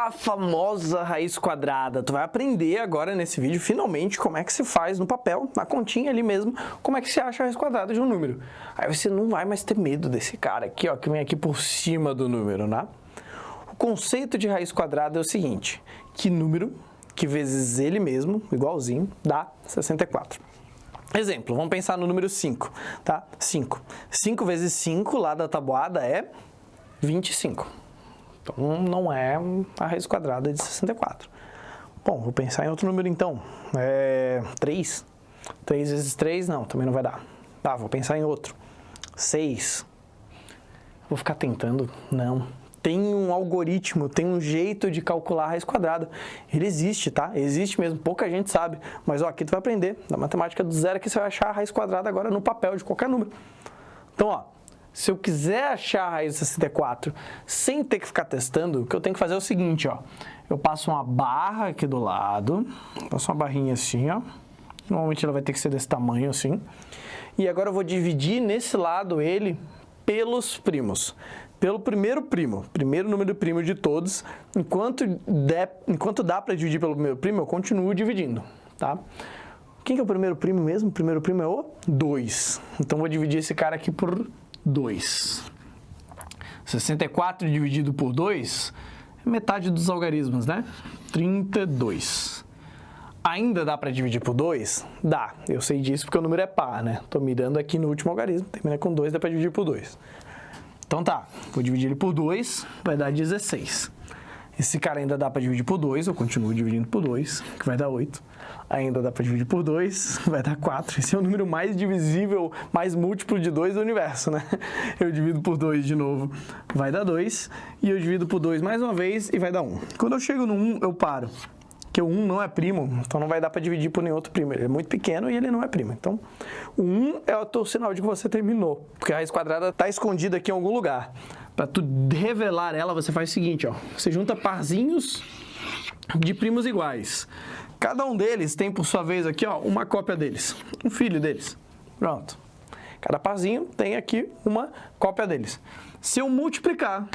a famosa raiz quadrada. Tu vai aprender agora nesse vídeo, finalmente, como é que se faz no papel, na continha ali mesmo, como é que se acha a raiz quadrada de um número. Aí você não vai mais ter medo desse cara aqui, ó, que vem aqui por cima do número, né? O conceito de raiz quadrada é o seguinte, que número, que vezes ele mesmo, igualzinho, dá 64. Exemplo, vamos pensar no número 5, tá? 5. 5 vezes 5 lá da tabuada é 25. Então, não é a raiz quadrada de 64. Bom, vou pensar em outro número então. 3. 3 vezes 3, não, também não vai dar. Tá, vou pensar em outro. 6. Vou ficar tentando? Não. Tem um algoritmo, tem um jeito de calcular a raiz quadrada. Ele existe, tá? Existe mesmo, pouca gente sabe. Mas, ó, aqui tu vai aprender. Da matemática do zero que você vai achar a raiz quadrada agora no papel de qualquer número. Então, ó. Se eu quiser achar a raiz de 64 sem ter que ficar testando, o que eu tenho que fazer é o seguinte, ó. Eu passo uma barra aqui do lado, passo uma barrinha assim, ó. Normalmente ela vai ter que ser desse tamanho, assim. E agora eu vou dividir nesse lado ele pelos primos. Pelo primeiro primo, primeiro número primo de todos. Enquanto dá para dividir pelo primeiro primo, eu continuo dividindo, tá? Quem que é o primeiro primo mesmo? O primeiro primo é o 2. Então, vou dividir esse cara aqui por 2. 64 dividido por 2 é metade dos algarismos, né? 32. Ainda dá para dividir por 2? Dá. Eu sei disso porque o número é par, né? Tô mirando aqui no último algarismo, termina com 2, dá para dividir por 2. Então tá, vou dividir ele por 2, vai dar 16. Esse cara ainda dá para dividir por 2, eu continuo dividindo por 2, que vai dar 8. Ainda dá para dividir por 2, vai dar 4. Esse é o número mais divisível, mais múltiplo de 2 do universo, né? Eu divido por 2 de novo, vai dar 2. E eu divido por 2 mais uma vez e vai dar 1. Quando eu chego no 1, eu paro. Porque o 1 não é primo, então não vai dar para dividir por nenhum outro primo. Ele é muito pequeno e ele não é primo. Então, o 1 é o teu sinal de que você terminou. Porque a raiz quadrada está escondida aqui em algum lugar. Para tu revelar ela, você faz o seguinte, ó. Você junta parzinhos de primos iguais. Cada um deles tem, por sua vez, aqui, ó, uma cópia deles. Um filho deles. Pronto. Cada parzinho tem aqui uma cópia deles. Se eu multiplicar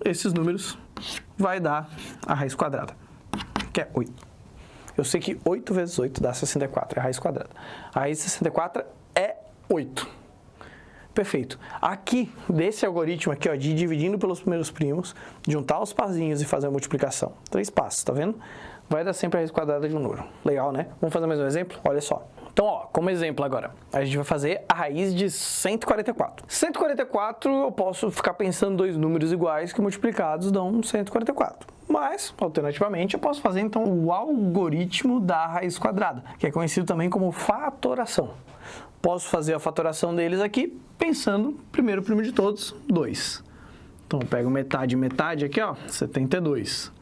esses números, vai dar a raiz quadrada, que é 8. Eu sei que 8 vezes 8 dá 64, é a raiz quadrada. A raiz de 64 é 8. Perfeito. Aqui, desse algoritmo aqui, ó, de dividindo pelos primeiros primos, juntar os parzinhos e fazer a multiplicação. 3 passos, tá vendo? Vai dar sempre a raiz quadrada de um número. Legal, né? Vamos fazer mais um exemplo? Olha só. Então, ó, como exemplo agora, a gente vai fazer a raiz de 144. 144, eu posso ficar pensando dois números iguais que multiplicados dão 144. Mas, alternativamente, eu posso fazer, então, o algoritmo da raiz quadrada, que é conhecido também como fatoração. Posso fazer a fatoração deles aqui, pensando, primeiro primo de todos, 2. Então, eu pego metade e metade aqui, ó, 72.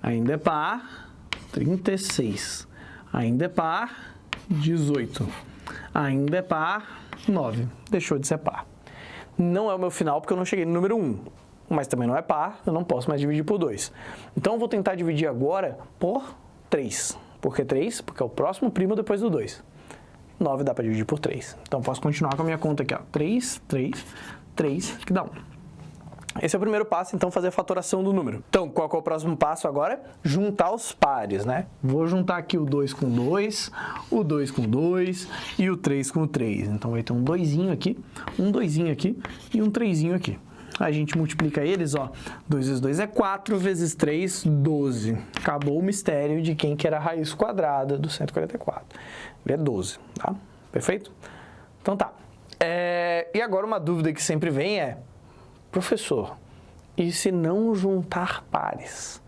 Ainda é par, 36. Ainda é par, 18. Ainda é par, 9. Deixou de ser par. Não é o meu final porque eu não cheguei no número 1. Mas também não é par, eu não posso mais dividir por 2. Então, eu vou tentar dividir agora por 3. Por que 3? Porque é o próximo primo depois do 2. 9 dá para dividir por 3. Então, posso continuar com a minha conta aqui, ó. 3, 3, 3, que dá 1. Esse é o primeiro passo, então, fazer a fatoração do número. Então, qual que é o próximo passo agora? Juntar os pares, né? Vou juntar aqui o 2 com 2, o 2 com 2 e o 3 com 3. Então, vai ter um 2zinho aqui, um 2zinho aqui e um 3zinho aqui. A gente multiplica eles, ó. 2 vezes 2 é 4, vezes 3, 12. Acabou o mistério de quem que era a raiz quadrada do 144. Ele é 12, tá? Perfeito? Então, tá. E agora uma dúvida que sempre vem é: professor, e se não juntar pares?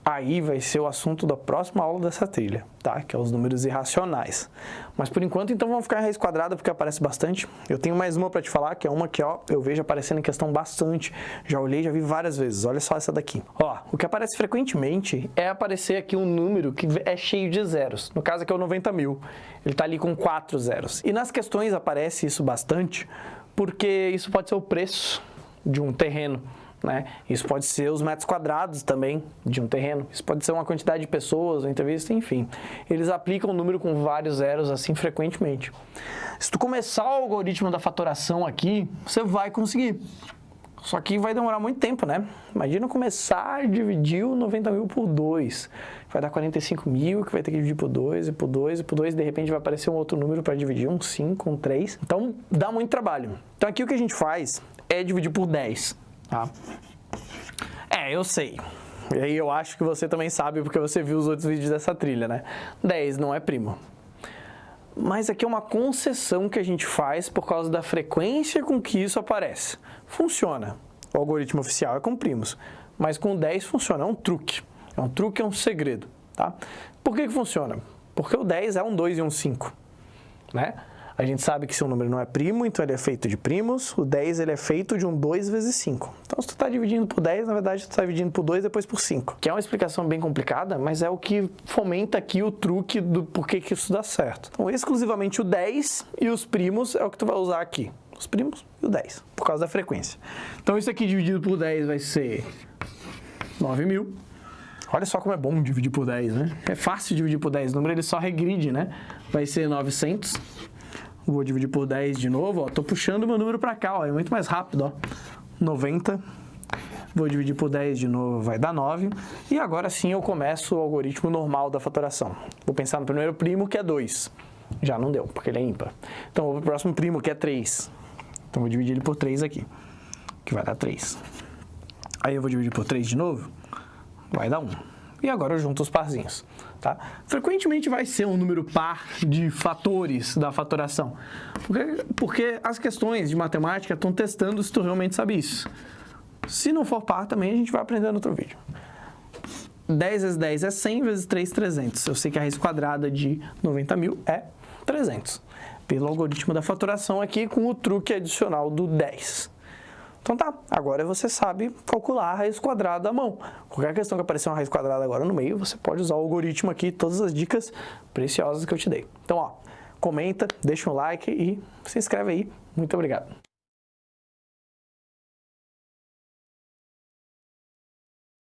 Aí vai ser o assunto da próxima aula dessa trilha, tá? Que é os números irracionais. Mas por enquanto, então, vamos ficar em raiz quadrada, porque aparece bastante. Eu tenho mais uma para te falar, que é uma que, ó, eu vejo aparecendo em questão bastante. Já olhei, já vi várias vezes. Olha só essa daqui. Ó, o que aparece frequentemente é aparecer aqui um número que é cheio de zeros. No caso aqui é o 90.000. Ele tá ali com 4 zeros. E nas questões aparece isso bastante, porque isso pode ser o preço de um terreno, né? Isso pode ser os metros quadrados também de um terreno, isso pode ser uma quantidade de pessoas, uma entrevista, enfim. Eles aplicam um número com vários zeros assim frequentemente. Se tu começar o algoritmo da fatoração aqui, você vai conseguir. Só que vai demorar muito tempo, né? Imagina começar a dividir o 90 mil por 2. Vai dar 45 mil, que vai ter que dividir por 2, e por 2, e por 2. De repente vai aparecer um outro número para dividir, um 5, um 3. Então, dá muito trabalho. Então, aqui o que a gente faz é dividir por 10, tá? Eu sei. E aí eu acho que você também sabe, porque você viu os outros vídeos dessa trilha, né? 10 não é primo. Mas aqui é uma concessão que a gente faz por causa da frequência com que isso aparece. Funciona. O algoritmo oficial é com primos, mas com 10 funciona. É um truque. É um segredo, tá? Por que funciona? Porque o 10 é um 2 e um 5, né? A gente sabe que se um número não é primo, então ele é feito de primos. O 10 ele é feito de um 2 vezes 5. Então, se tu está dividindo por 10, na verdade, tu está dividindo por 2 depois por 5. Que é uma explicação bem complicada, mas é o que fomenta aqui o truque do porquê que isso dá certo. Então, exclusivamente o 10 e os primos é o que tu vai usar aqui. Os primos e o 10, por causa da frequência. Então, isso aqui dividido por 10 vai ser 9 mil. Olha só como é bom dividir por 10, né? É fácil dividir por 10. O número ele só regride, né? Vai ser 900. Vou dividir por 10 de novo, ó. Tô puxando meu número para cá, ó. É muito mais rápido, ó. 90. Vou dividir por 10 de novo, vai dar 9. E agora sim eu começo o algoritmo normal da fatoração. Vou pensar no primeiro primo, que é 2. Já não deu, porque ele é ímpar. Então, vou pro próximo primo, que é 3. Então, vou dividir ele por 3 aqui, que vai dar 3. Aí, eu vou dividir por 3 de novo, vai dar 1. E agora eu junto os parzinhos, tá? Frequentemente vai ser um número par de fatores da fatoração. Porque as questões de matemática estão testando se tu realmente sabe isso. Se não for par também, a gente vai aprender no outro vídeo. 10 vezes 10 é 100, vezes 3, 300. Eu sei que a raiz quadrada de 90 mil é 300. Pelo algoritmo da fatoração aqui, com o truque adicional do 10. Então tá, agora você sabe calcular a raiz quadrada à mão. Qualquer questão que aparecer uma raiz quadrada agora no meio, você pode usar o algoritmo aqui, todas as dicas preciosas que eu te dei. Então, ó, comenta, deixa um like e se inscreve aí. Muito obrigado.